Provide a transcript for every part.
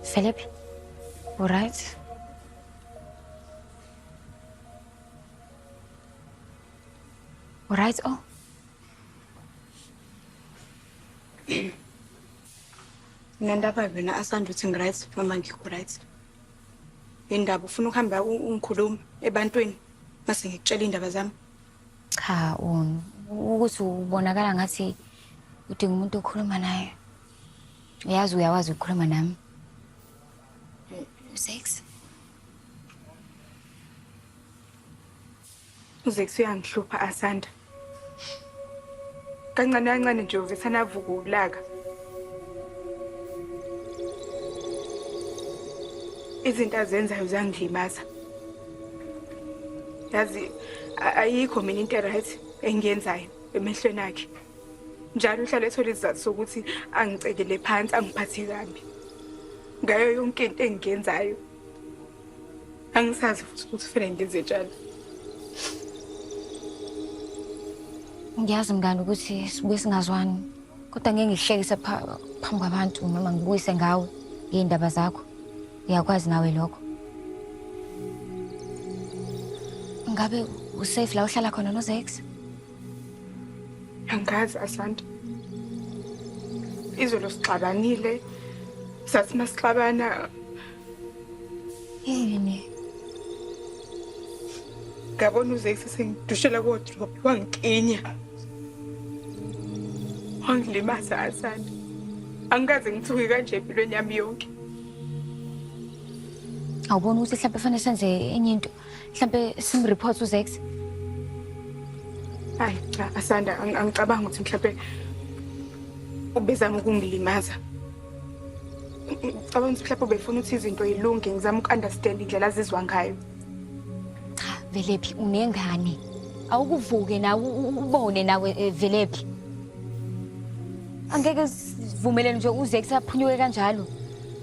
Velephi, alright? Alright, oh. Ngandaba wena asanda uthi ngiright noma ngikho right. Indaba ufuna ukuhamba ungikhuluma ebantwini mase ngikutshela indaba zami. Cha, ukuthi ubonakala ngathi udinga umuntu okhuluma naye. Uyazi uyawazi ukukhuluma nami. Sex. Uzeku uyangihlupha asanda. Kancane kancane nje uvethana avuka ulaka. Izinto azenzayo zangilimaza. Yazi ayikho mina into right engiyenzayo emehlweni akhe. Njalo uhlala ethola izizathu sokuthi angicekele phansi angiphathe kabi. Ngayo yonke into engiyenzayo. Angisazi futhi ukuthi kufanele ngenze njani. Ngiyazi mngani ukuthi sibuye singazwani. Kodwa ngeke ngihlekise phambi kwabantu noma ngibuyise ngawe ngey'ndaba zakho. Ngiyakwazi nawe lokho. Ngabe usafe la uhlala khona noZex? Angazi asanda. Izolo sixabanile. Sathi masixabana yini? Ngabona uZex sengidushela kodrop wangikinya. Wangilimaza asanda. Angikaze ngithuke kanje empilweni yami yonke. Awubona ukuthi mhlawumbe fanele senze enye into. Mhlawumbe simreport uZex. Hayi cha asanda angicabanga ukuthi mhlawumbe ubezama ukungilimaza. Ngicabanga ukuthi mhlawumbe ubefuna ukuthi izinto yilunge ngizama ukunderstand indlela azizwa ngayo. Cha, Velephi unengane. Awukuvuke nawe ubone nawe Velephi. Angeke sivumelene nje uZex aphunyuke kanjalo.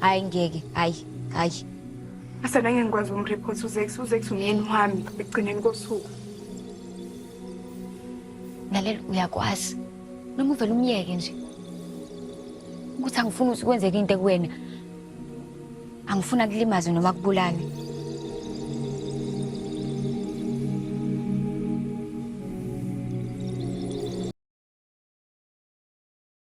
Hayi ngeke, hayi. Asanda ngeke ngikwazi ukumreport uZex umyeni wami ekugcineni kosuku. Lalela uyakwazi. Noma uvela umyeke nje. Ukuthi angifuni ukuthi kwenzeke into kuwena. Angifuna kulimaze noma kubulale.